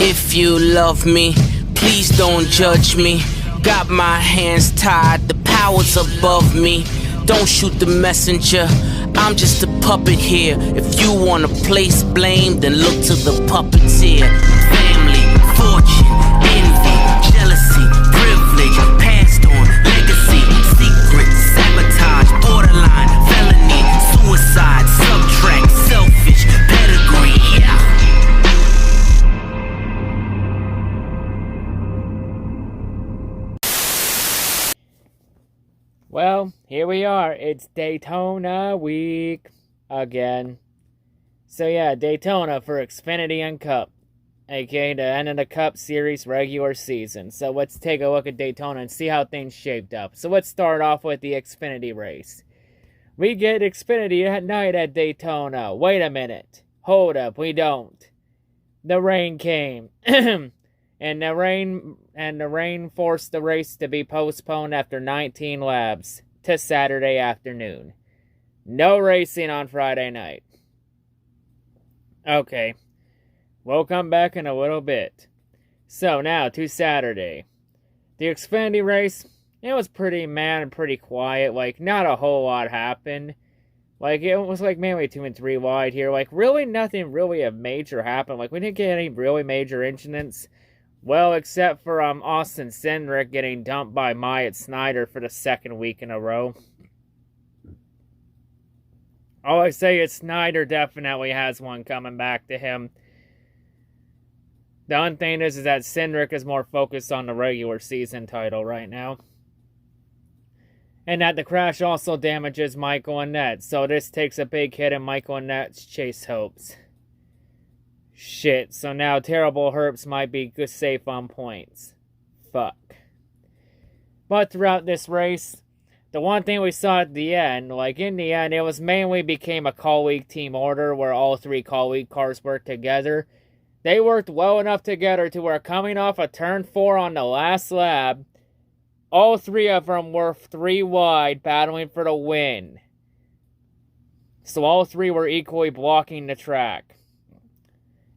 If you love me, please don't judge me. Got my hands tied, the power's above me. Don't shoot the messenger, I'm just a puppet here. If you wanna place blame, then look to the puppeteer. Family, fortune, envy, jealousy, privilege, passed on, legacy, secret, sabotage, borderline, felony, suicide, subtract, selfish, pedigree, yeah. Well, here we are. It's Daytona week again. So yeah, Daytona for Xfinity and Cup, aka the end of the Cup Series regular season. So let's take a look at Daytona and see how things shaped up. So let's start off with the Xfinity race. We get Xfinity at night at Daytona. Wait a minute. Hold up, we don't. The rain came. And the rain forced the race to be postponed after 19 laps to Saturday afternoon. No racing on Friday night. Okay, we'll come back in a little bit. So now to Saturday. The Xfinity race, it was pretty pretty quiet. Like, not a whole lot happened. Like, it was like mainly 2 and 3 wide here. Like, really nothing really of major happened. Like, we didn't get any really major incidents. Well, except for Austin Cindric getting dumped by Myatt Snider for the second week in a row. All I say is Snider definitely has one coming back to him. The only thing is that Cindric is more focused on the regular season title right now. And that the crash also damages Michael Annett, so this takes a big hit in Michael Annett's chase hopes. Shit, so now Terrible Herbst might be good safe on points. Fuck. But throughout this race, the one thing we saw at the end, like in the end, it was mainly became a colleague team order where all 3 colleague cars worked together. They worked well enough together to where coming off a turn 4 on the last lap, all 3 of them were 3 wide battling for the win. So all 3 were equally blocking the track.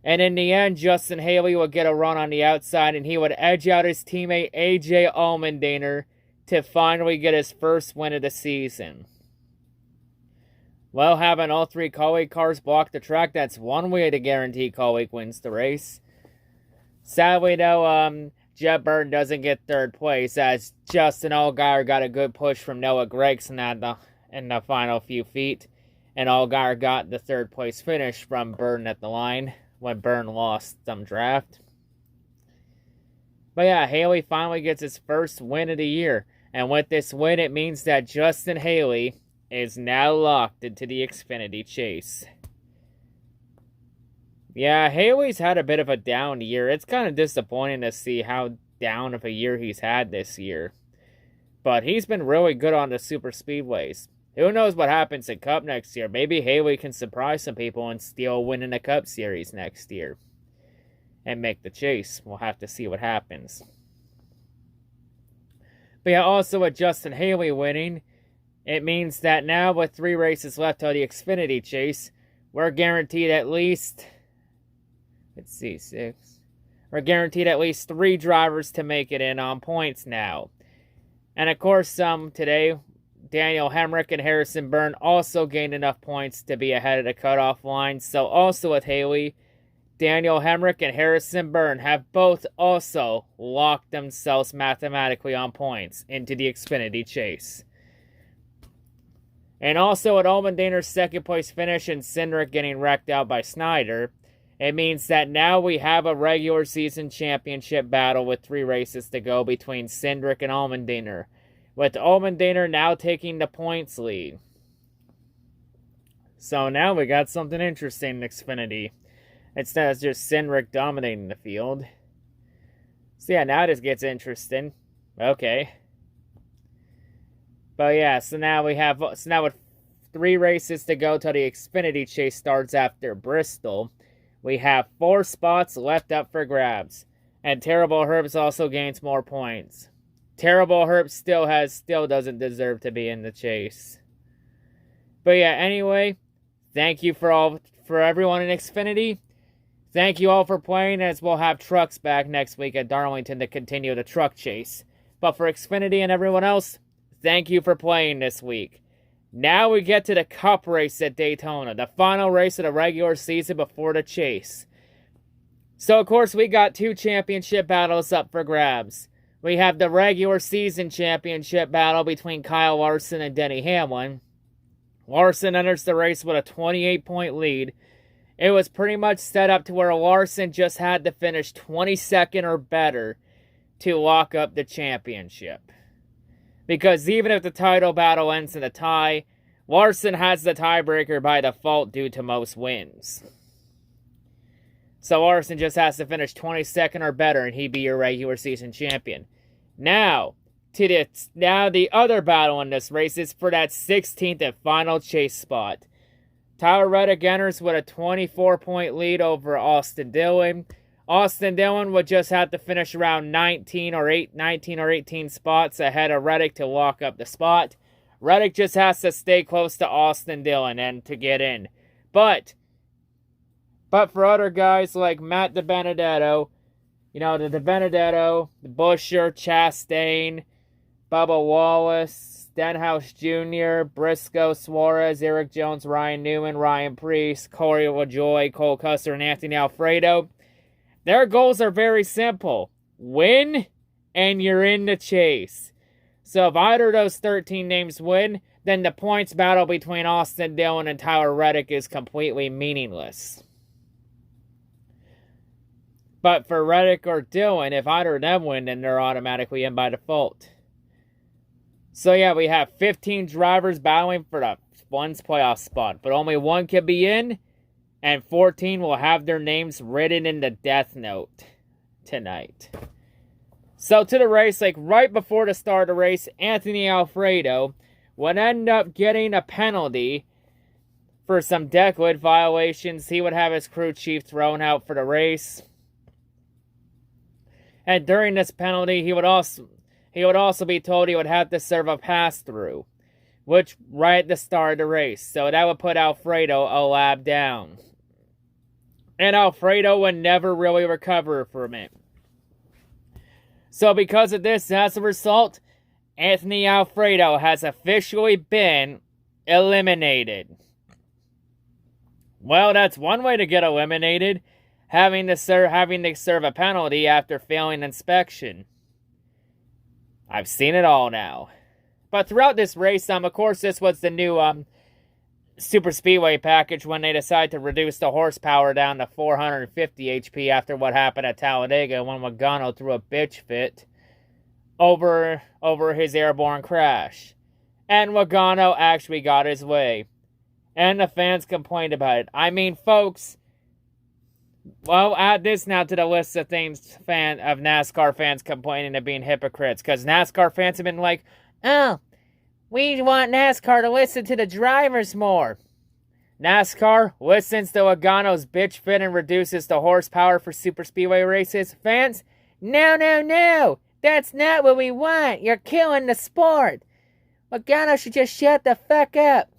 And in the end, Justin Haley would get a run on the outside, and he would edge out his teammate A.J. Allmendinger to finally get his first win of the season. Well, having all 3 colleague cars block the track, that's one way to guarantee colleague wins the race. Sadly, though, Jeb Burton doesn't get 3rd place, as Justin Allgaier got a good push from Noah Gragson in the final few feet, and Allgaier got the 3rd place finish from Burton at the line when Burton lost some draft. But yeah, Haley finally gets his first win of the year. And with this win, it means that Justin Haley is now locked into the Xfinity chase. Yeah, Haley's had a bit of a down year. It's kind of disappointing to see how down of a year he's had this year. But he's been really good on the super speedways. Who knows what happens in Cup next year? Maybe Haley can surprise some people and steal a win in the Cup Series next year. And make the chase. We'll have to see what happens. But yeah, also with Justin Haley winning, it means that now with 3 races left on the Xfinity chase, we're guaranteed at least... Let's see, 6. We're guaranteed at least 3 drivers to make it in on points now. And of course, today... Daniel Hemrick and Harrison Byrne also gained enough points to be ahead of the cutoff line. So also with Haley, Daniel Hemrick and Harrison Byrne have both also locked themselves mathematically on points into the Xfinity chase. And also with Allmendinger's 2nd place finish and Cindric getting wrecked out by Snider, it means that now we have a regular season championship battle with 3 races to go between Cindric and Allmendinger, with Allmendinger now taking the points lead. So now we got something interesting in Xfinity, instead of just Cindric dominating the field. So yeah, now this gets interesting. Okay. But yeah, so now with 3 races to go till the Xfinity chase starts after Bristol, we have 4 spots left up for grabs. And Terrible Herbst also gains more points. Terrible Herbst still doesn't deserve to be in the chase. But yeah, anyway, thank you for everyone in Xfinity. Thank you all for playing, as we'll have trucks back next week at Darlington to continue the truck chase. But for Xfinity and everyone else, thank you for playing this week. Now we get to the Cup race at Daytona, the final race of the regular season before the chase. So, of course, we got 2 championship battles up for grabs. We have the regular season championship battle between Kyle Larson and Denny Hamlin. Larson enters the race with a 28-point lead. It was pretty much set up to where Larson just had to finish 22nd or better to lock up the championship. Because even if the title battle ends in a tie, Larson has the tiebreaker by default due to most wins. So Larson just has to finish 22nd or better and he'd be your regular season champion. Now the other battle in this race is for that 16th and final chase spot. Tyler Reddick enters with a 24-point lead over Austin Dillon. Austin Dillon would just have to finish around 19 or 18 spots ahead of Reddick to lock up the spot. Reddick just has to stay close to Austin Dillon and to get in. But for other guys like Matt DiBenedetto, the DiBenedetto, the Buescher, Chastain, Bubba Wallace, Stenhouse Jr., Briscoe, Suarez, Eric Jones, Ryan Newman, Ryan Preece, Corey LaJoie, Cole Custer, and Anthony Alfredo, their goals are very simple. Win, and you're in the chase. So if either of those 13 names win, then the points battle between Austin Dillon and Tyler Reddick is completely meaningless. But for Reddick or Dillon, if either of them win, then they're automatically in by default. So yeah, we have 15 drivers battling for the one's playoff spot, but only one can be in, and 14 will have their names written in the death note tonight. So to the race, right before the start of the race, Anthony Alfredo would end up getting a penalty for some deck lid violations. He would have his crew chief thrown out for the race. And during this penalty, he would also be told he would have to serve a pass-through, which right at the start of the race. So that would put Alfredo a lap down. And Alfredo would never really recover from it. So because of this, as a result, Anthony Alfredo has officially been eliminated. Well, that's one way to get eliminated. Having to serve a penalty after failing inspection. I've seen it all now. But throughout this race, of course, this was the new Super Speedway package when they decided to reduce the horsepower down to 450 HP after what happened at Talladega when Logano threw a bitch fit over his airborne crash. And Logano actually got his way. And the fans complained about it. I mean, folks, well, add this now to the list of things of NASCAR fans complaining of being hypocrites. Because NASCAR fans have been like, oh, we want NASCAR to listen to the drivers more. NASCAR listens to Logano's bitch fit and reduces the horsepower for super speedway races. Fans, no. That's not what we want. You're killing the sport. Logano should just shut the fuck up.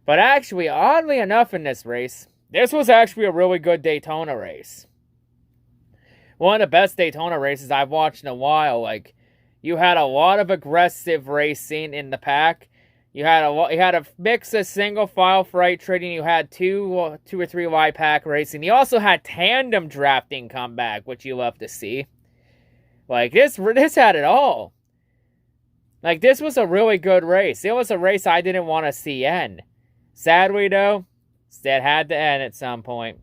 But actually, oddly enough in this race, this was actually a really good Daytona race. One of the best Daytona races I've watched in a while. You had a lot of aggressive racing in the pack. You had a mix of single file freight trading. You had two or three wide pack racing. You also had tandem drafting come back, which you love to see. This had it all. This was a really good race. It was a race I didn't want to see end. Sadly, though, it had to end at some point.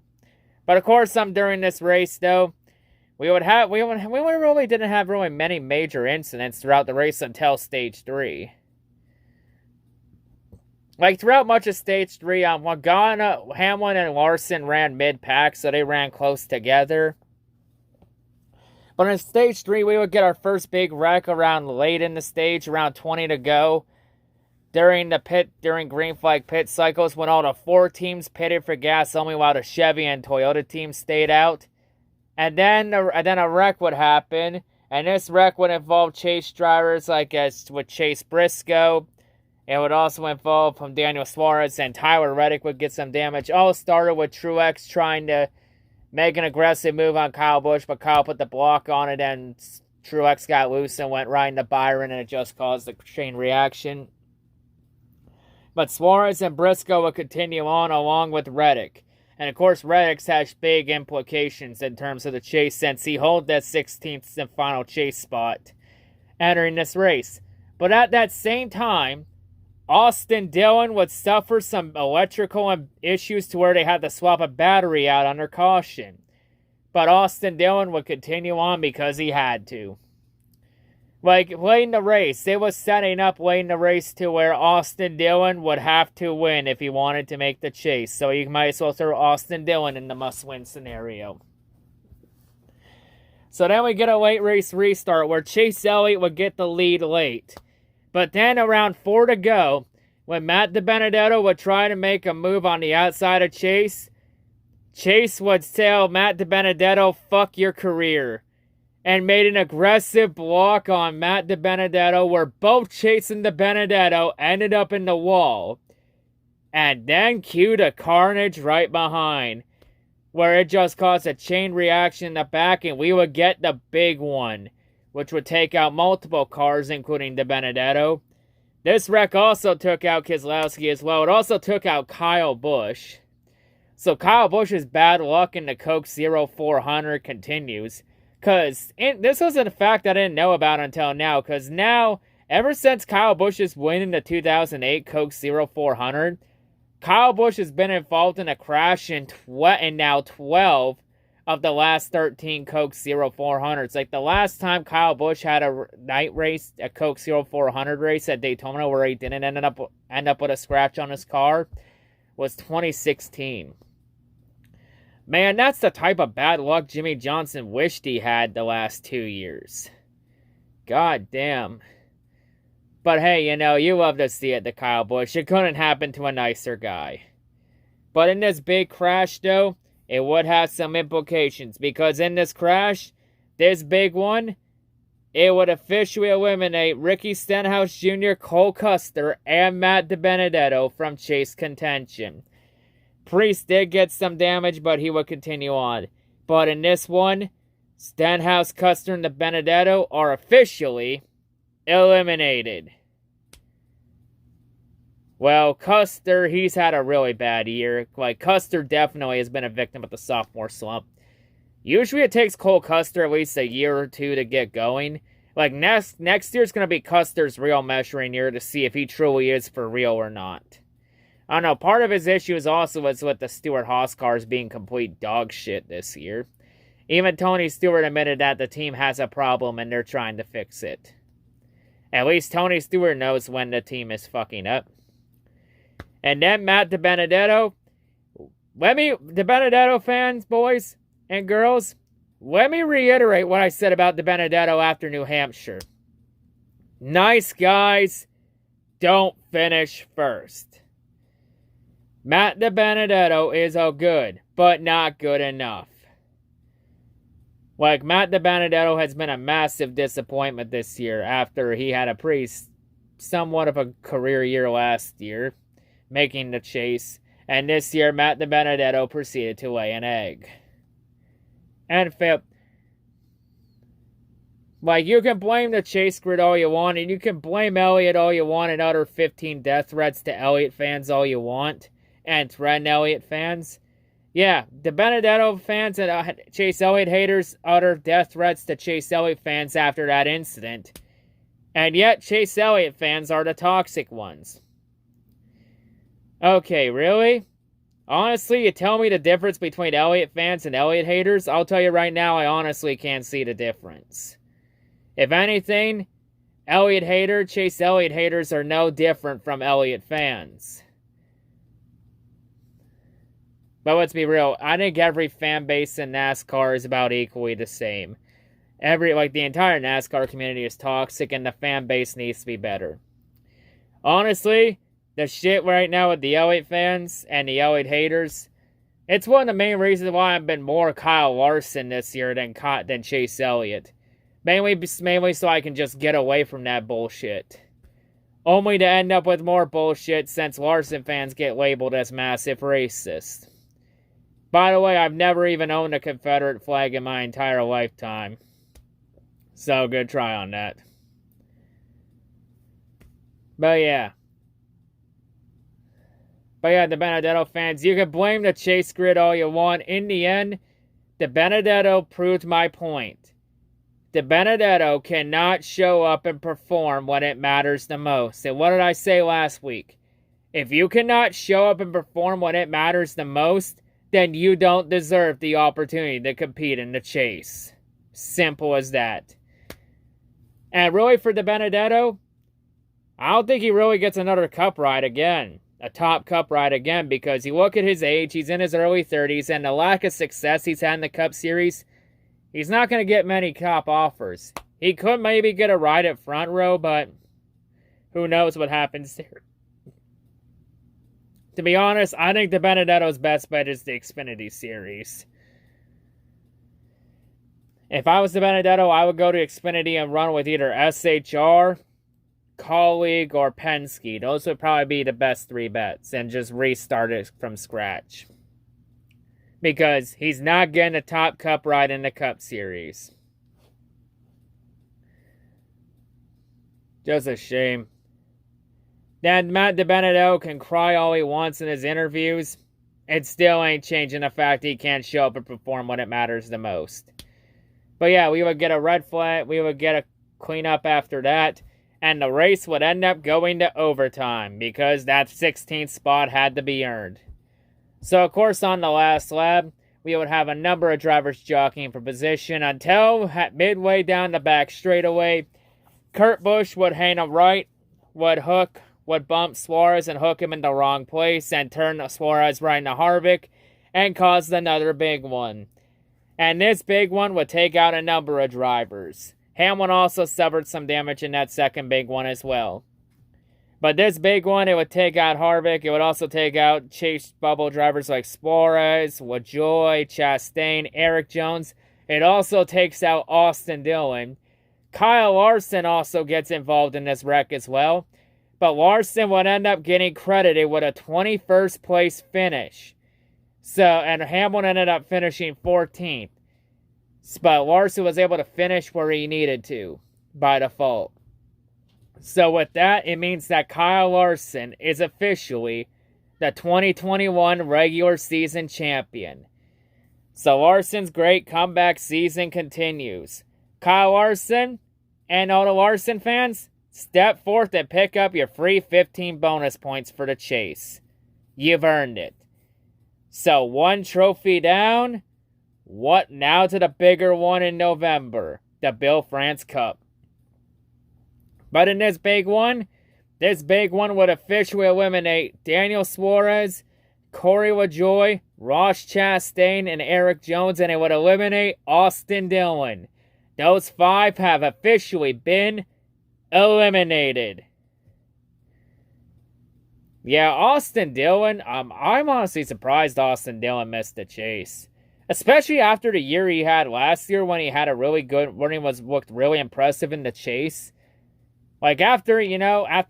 But of course, during this race, though, we really didn't have really many major incidents throughout the race until Stage 3. Throughout much of Stage 3, Logano, Hamlin, and Larson ran mid-pack, so they ran close together. But in Stage 3, we would get our first big wreck around late in the stage, around 20 to go. During green flag pit cycles, when all the 4 teams pitted for gas only while the Chevy and Toyota teams stayed out. And then a wreck would happen, and this wreck would involve chase drivers with Chase Briscoe It would also involve from Daniel Suarez and Tyler Reddick would get some damage. All started with Truex trying to make an aggressive move on Kyle Busch, but Kyle put the block on it and Truex got loose and went right into Byron, and it just caused a chain reaction. But Suarez and Briscoe would continue on along with Reddick. And of course, Reddick's has big implications in terms of the chase since he holds that 16th and final chase spot entering this race. But at that same time, Austin Dillon would suffer some electrical issues to where they had to swap a battery out under caution. But Austin Dillon would continue on because he had to. Like, late in the race, it was setting up late in the race to where Austin Dillon would have to win if he wanted to make the chase. So you might as well throw Austin Dillon in the must-win scenario. So then we get a late race restart where Chase Elliott would get the lead late. But then around 4 to go, when Matt DiBenedetto would try to make a move on the outside of Chase, Chase would tell Matt DiBenedetto, fuck your career, and made an aggressive block on Matt DiBenedetto where both Chase and DiBenedetto ended up in the wall. And then cued a carnage right behind, where it just caused a chain reaction in the back and we would get the big one, which would take out multiple cars, including DiBenedetto. This wreck also took out Keselowski as well. It also took out Kyle Busch. So Kyle Busch's bad luck in the Coke 0400 continues. Because this was a fact I didn't know about until now. Because now, ever since Kyle Busch's win in the 2008 Coke 0400, Kyle Busch has been involved in a crash in now 12 of the last 13 Coke 0400s. Like the last time Kyle Busch had a night race, a Coke 0400 race at Daytona where he didn't end up with a scratch on his car, was 2016. Man, that's the type of bad luck Jimmy Johnson wished he had the last 2 years. God damn. But hey, you know, you love to see it to Kyle Busch. It couldn't happen to a nicer guy. But in this big crash, though, it would have some implications. Because in this crash, this big one, it would officially eliminate Ricky Stenhouse Jr., Cole Custer, and Matt DiBenedetto from chase contention. Priest did get some damage, but he would continue on. But in this one, Stenhouse, Custer, and DiBenedetto are officially eliminated. Well, Custer, he's had a really bad year. Like, Custer definitely has been a victim of the sophomore slump. Usually it takes Cole Custer at least a year or two to get going. Like, next year's going to be Custer's real measuring year to see if he truly is for real or not. I don't know, part of his issue is also with the Stewart-Haas cars being complete dog shit this year. Even Tony Stewart admitted that the team has a problem and they're trying to fix it. At least Tony Stewart knows when the team is fucking up. And then Matt DiBenedetto. DiBenedetto fans, boys and girls, let me reiterate what I said about DiBenedetto after New Hampshire. Nice guys don't finish first. Matt DiBenedetto is a good, but not good enough. Like, Matt DiBenedetto has been a massive disappointment this year after he had a somewhat of a career year last year, making the chase. And this year, Matt DiBenedetto proceeded to lay an egg. And failed. Like, you can blame the chase grid all you want, and you can blame Elliott all you want, and utter 15 death threats to Elliott fans all you want, and threaten Elliott fans. Yeah, DiBenedetto fans and Chase Elliott haters utter death threats to Chase Elliott fans after that incident. And yet, Chase Elliott fans are the toxic ones. Okay, really? Honestly, you tell me the difference between Elliott fans and Elliott haters? I'll tell you right now, I honestly can't see the difference. If anything, Chase Elliott haters are no different from Elliott fans. But let's be real, I think every fan base in NASCAR is about equally the same. The entire NASCAR community is toxic and the fan base needs to be better. Honestly, the shit right now with the Elliott fans and the Elliott haters, it's one of the main reasons why I've been more Kyle Larson this year than Chase Elliott. Mainly so I can just get away from that bullshit. only to end up with more bullshit since Larson fans get labeled as massive racists. By the way, I've never even owned a Confederate flag in my entire lifetime. So, good try on that. But yeah, the Benedetto fans, you can blame the chase grid all you want. In the end, the Benedetto proved my point. The Benedetto cannot show up and perform when it matters the most. And what did I say last week? If you cannot show up and perform when it matters the most, then you don't deserve the opportunity to compete in the chase. Simple as that. And really, for the Benedetto, I don't think he really gets another cup ride again. A top cup ride again, because you look at his age, he's in his early 30s, and the lack of success he's had in the Cup Series, he's not going to get many cup offers. He could maybe get a ride at front row, but who knows what happens there. To be honest, I think the Benedetto's best bet is the Xfinity Series. If I was the Benedetto, I would go to Xfinity and run with either SHR, Colleague, or Penske. Those would probably be the best three bets, and just restart it from scratch. Because he's not getting a top cup ride in the Cup Series. Just a shame. Then Matt DiBenedetto can cry all he wants in his interviews. It still ain't changing the fact he can't show up and perform when it matters the most. But yeah, we would get a red flag. We would get a cleanup after that. And the race would end up going to overtime, because that 16th spot had to be earned. So, of course, on the last lap, we would have a number of drivers jockeying for position until midway down the back straightaway, Kurt Busch would hang a right, would bump Suarez and hook him in the wrong place and turn Suarez right into Harvick and caused another big one. And this big one would take out a number of drivers. Hamlin also suffered some damage in that second big one as well. But this big one, it would take out Harvick. It would also take out chase bubble drivers like Suarez, LaJoie, Chastain, Eric Jones. It also takes out Austin Dillon. Kyle Larson also gets involved in this wreck as well. But Larson would end up getting credited with a 21st place finish. And Hamlin ended up finishing 14th. But Larson was able to finish where he needed to by default. So with that, it means that Kyle Larson is officially the 2021 regular season champion. So Larson's great comeback season continues. Kyle Larson and all the Larson fans, step forth and pick up your free 15 bonus points for the chase. You've earned it. So one trophy down. What now to the bigger one in November, the Bill France Cup. But in this big one would officially eliminate Daniel Suarez, Corey LaJoie, Ross Chastain, and Eric Jones, and it would eliminate Austin Dillon. Those 5 have officially been eliminated. Yeah, Austin Dillon, I'm honestly surprised Austin Dillon missed the chase. Especially after the year he had last year, when he had a really good, when he looked really impressive in the chase. Like after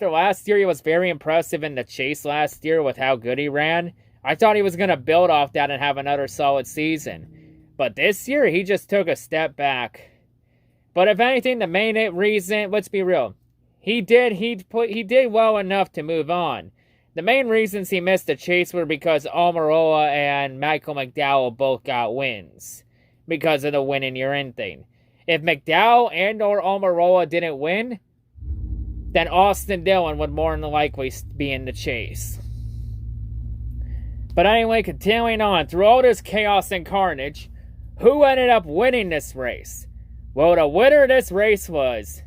last year, he was very impressive in the chase last year with how good he ran. I thought he was going to build off that and have another solid season. But this year, he just took a step back. But if anything, the main reason, let's be real, he did well enough to move on. The main reasons he missed the chase were because Almirola and Michael McDowell both got wins because of the win in your end thing. If McDowell and or Almirola didn't win, then Austin Dillon would more than likely be in the chase. But anyway, continuing on, through all this chaos and carnage, who ended up winning this race? Well, the winner of this race was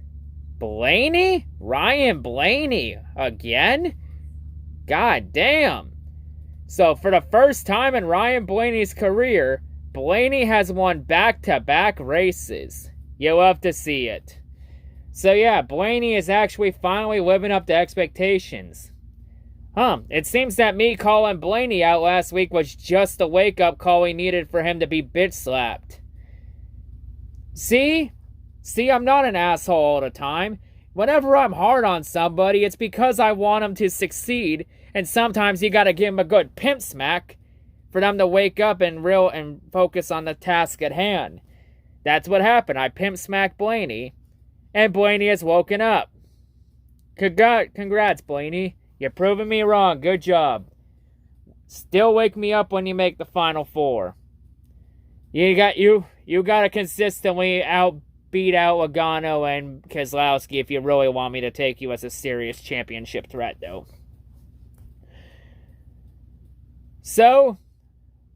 Blaney? Ryan Blaney again? God damn. So for the first time in Ryan Blaney's career, Blaney has won back-to-back races. You'll love to see it. So yeah, Blaney is actually finally living up to expectations. It seems that me calling Blaney out last week was just the wake-up call he needed for him to be bitch-slapped. See, I'm not an asshole all the time. whenever I'm hard on somebody, it's because I want them to succeed. And sometimes you gotta give them a good pimp smack for them to wake up and focus on the task at hand. That's what happened. I pimp smacked Blaney, and Blaney has woken up. Congrats, Blaney. You're proving me wrong. Good job. Still wake me up when you make the Final Four. You gotta consistently beat out Logano and Keselowski if you really want me to take you as a serious championship threat, though. So,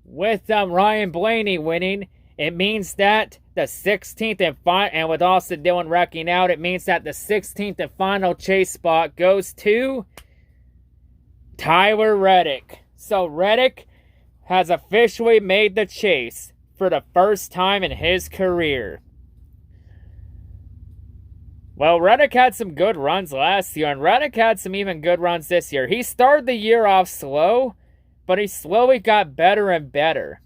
with Ryan Blaney winning, it means that the 16th and with Austin Dillon wrecking out, it means that the 16th and final chase spot goes to Tyler Reddick. So Reddick has officially made the chase for the first time in his career. Well, Reddick had some good runs last year, and Reddick had some even good runs this year. He started the year off slow, but he slowly got better and better.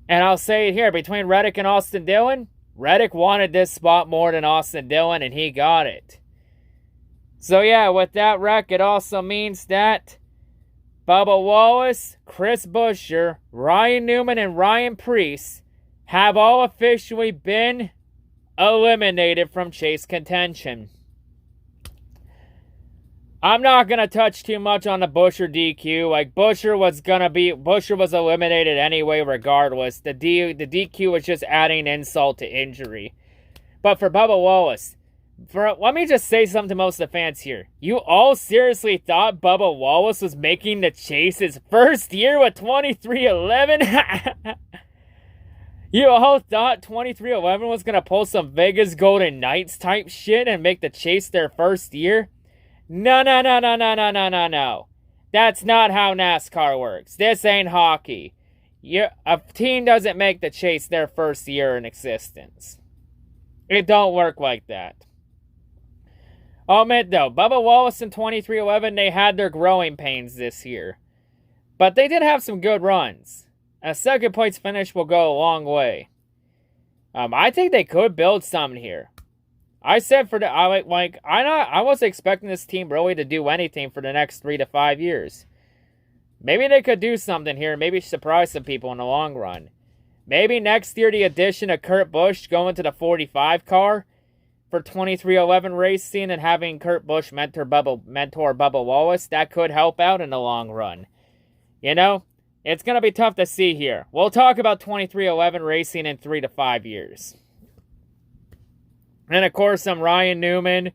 And I'll say it here, between Reddick and Austin Dillon, Reddick wanted this spot more than Austin Dillon, and he got it. So yeah, with that wreck, it also means that Bubba Wallace, Chris Buescher, Ryan Newman, and Ryan Preece have all officially been eliminated from chase contention. I'm not going to touch too much on the Buescher DQ. Like, Buescher was eliminated anyway regardless. The DQ was just adding insult to injury. But for Bubba Wallace, let me just say something to most of the fans here. You all seriously thought Bubba Wallace was making the chase his first year with 2311? You all thought 2311 was going to pull some Vegas Golden Knights type shit and make the chase their first year? No. That's not how NASCAR works. This ain't hockey. A team doesn't make the chase their first year in existence. It don't work like that. I'll admit though, Bubba Wallace in 2311, they had their growing pains this year. But they did have some good runs. A second place finish will go a long way. I think they could build something here. I said I wasn't expecting this team really to do anything for the next 3 to 5 years. Maybe they could do something here, maybe surprise some people in the long run. Maybe next year the addition of Kurt Busch going to the 45 car for 2311 racing and having Kurt Busch mentor Bubba Wallace, that could help out in the long run. You know, it's going to be tough to see here. We'll talk about 2311 racing in 3 to 5 years. And of course, Ryan Newman.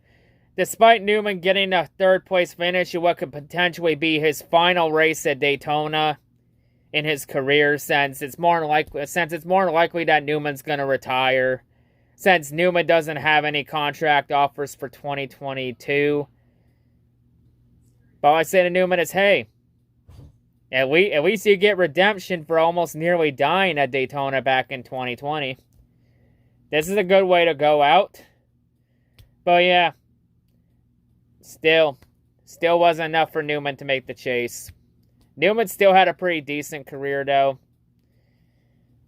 Despite Newman getting a third place finish in what could potentially be his final race at Daytona in his career, since it's more likely that Newman's going to retire, since Newman doesn't have any contract offers for 2022. But all I say to Newman is, hey, at least you get redemption for almost nearly dying at Daytona back in 2020. This is a good way to go out. But yeah, still wasn't enough for Newman to make the chase. Newman still had a pretty decent career, though.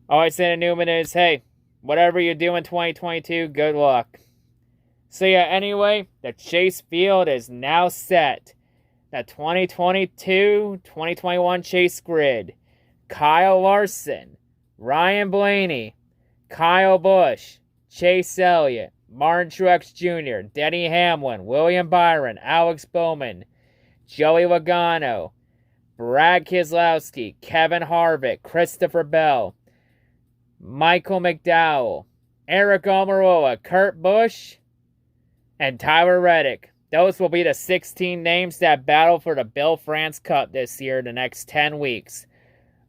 All I say to Newman is, hey, whatever you do in 2022, good luck. So yeah, anyway, the chase field is now set. The 2022-2021 chase grid. Kyle Larson, Ryan Blaney, Kyle Busch, Chase Elliott, Martin Truex Jr., Denny Hamlin, William Byron, Alex Bowman, Joey Logano, Brad Keselowski, Kevin Harvick, Christopher Bell, Michael McDowell, Eric Almirola, Kurt Busch, and Tyler Reddick. Those will be the 16 names that battle for the Bill France Cup this year, the next 10 weeks.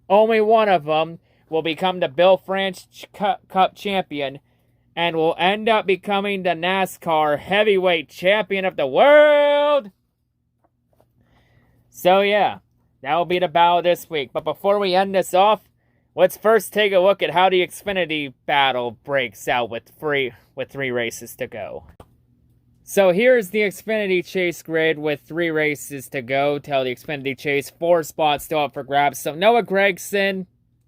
Only one of them will become the Bill France Cup champion and will end up becoming the NASCAR heavyweight champion of the world. So yeah, that will be the battle this week. But before we end this off, let's first take a look at how the Xfinity battle breaks out with 3 races to go. So here's the Xfinity Chase grid with 3 races to go till the Xfinity Chase. 4 spots still up for grabs. So Noah Gragson,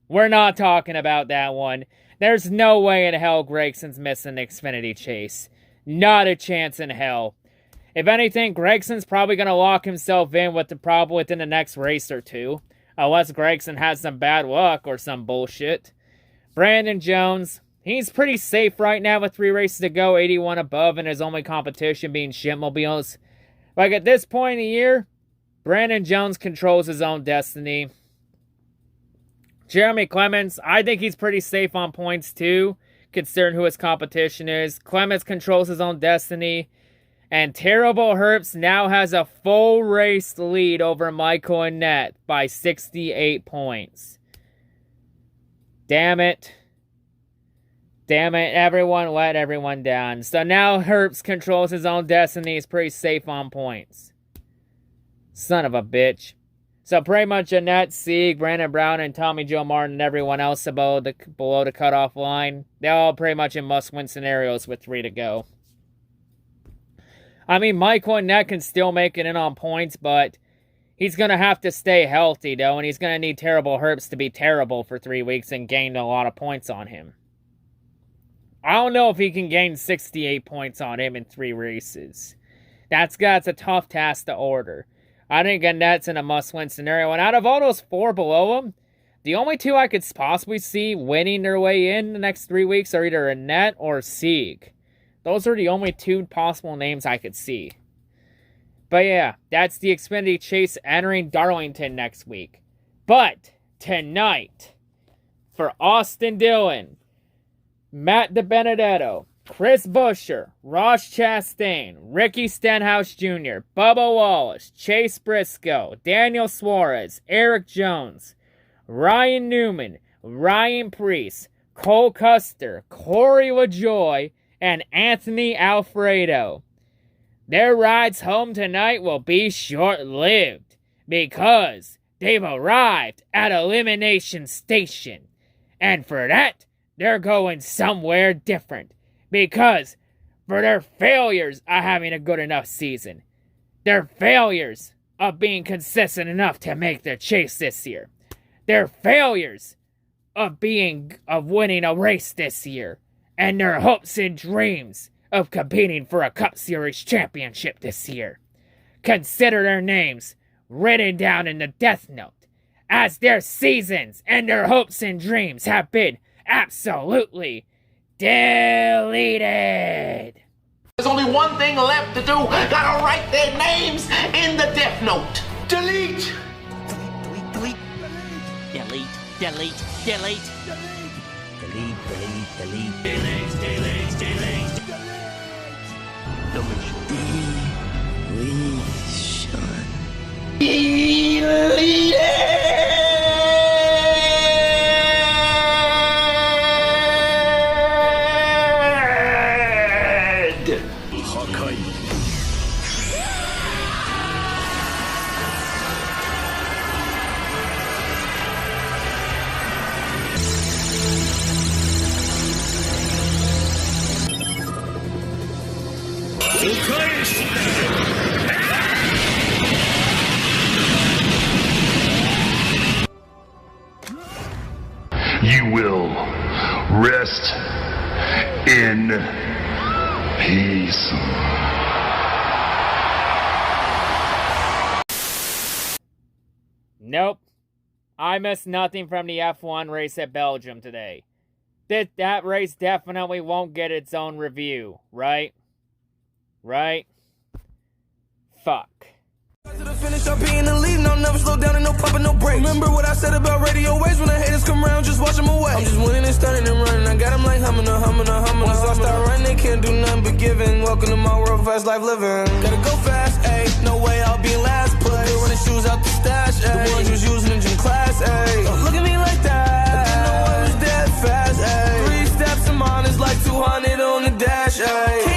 we're not talking about that one. There's no way in hell Gragson's missing the Xfinity Chase. Not a chance in hell. If anything, Gregson's probably going to lock himself in with the problem within the next race or two. Unless Gregson has some bad luck or some bullshit. Brandon Jones, he's pretty safe right now with 3 races to go, 81 above, and his only competition being shitmobiles. Like, at this point in the year, Brandon Jones controls his own destiny. Jeremy Clements, I think he's pretty safe on points too, considering who his competition is. Clements controls his own destiny. And Terrible Herbst now has a full race lead over Michael Annett by 68 points. Damn it. Damn it, everyone let everyone down. So now Herbst controls his own destiny. He's pretty safe on points. Son of a bitch. So pretty much Annett, Sieg, Brandon Brown, and Tommy Joe Martin, and everyone else below the cutoff line. They're all pretty much in must-win scenarios with 3 to go. I mean, Michael Annett can still make it in on points, but he's going to have to stay healthy, though, and he's going to need Terrible Herbst to be terrible for 3 weeks and gain a lot of points on him. I don't know if he can gain 68 points on him in 3 races. That's a tough task to order. I think Annett's in a must-win scenario, and out of all those 4 below him, the only 2 I could possibly see winning their way in the next 3 weeks are either Annett or Sieg. Those are the only 2 possible names I could see. But yeah, that's the Xfinity Chase entering Darlington next week. But tonight, for Austin Dillon, Matt DiBenedetto, Chris Buescher, Ross Chastain, Ricky Stenhouse Jr., Bubba Wallace, Chase Briscoe, Daniel Suarez, Eric Jones, Ryan Newman, Ryan Preece, Cole Custer, Corey LaJoie, and Anthony Alfredo. Their rides home tonight will be short-lived because they've arrived at Elimination Station. And for that, they're going somewhere different. Because for their failures of having a good enough season, their failures of being consistent enough to make their chase this year, their failures of winning a race this year, and their hopes and dreams of competing for a Cup Series championship this year. Consider their names written down in the Death Note, as their seasons and their hopes and dreams have been absolutely deleted. There's only one thing left to do. Gotta write their names in the Death Note. Delete! Delete. Delete. Delete. Delete. Delete. Delete. Delete. You will rest in peace. Nope. I missed nothing from the F1 race at Belgium today. That race definitely won't get its own review, right? Right? Fuck. To the finish, I'm being the lead. No, never slow down and no popping, no break. Remember what I said about radio waves? When the haters come around, just watch them away. I'm just winning and stunning and running. I got them like humming. Once I start running, they can't do nothing but giving. Welcome to my world, fast life living. Gotta go fast, ayy. No way I'll be in last place. Still running shoes out the stash, ayy. The ones you was using in gym class, ayy. Don't look at me like that. I didn't know I was dead fast, ayy. 3 steps in mine is like 200 on the dash, ayy.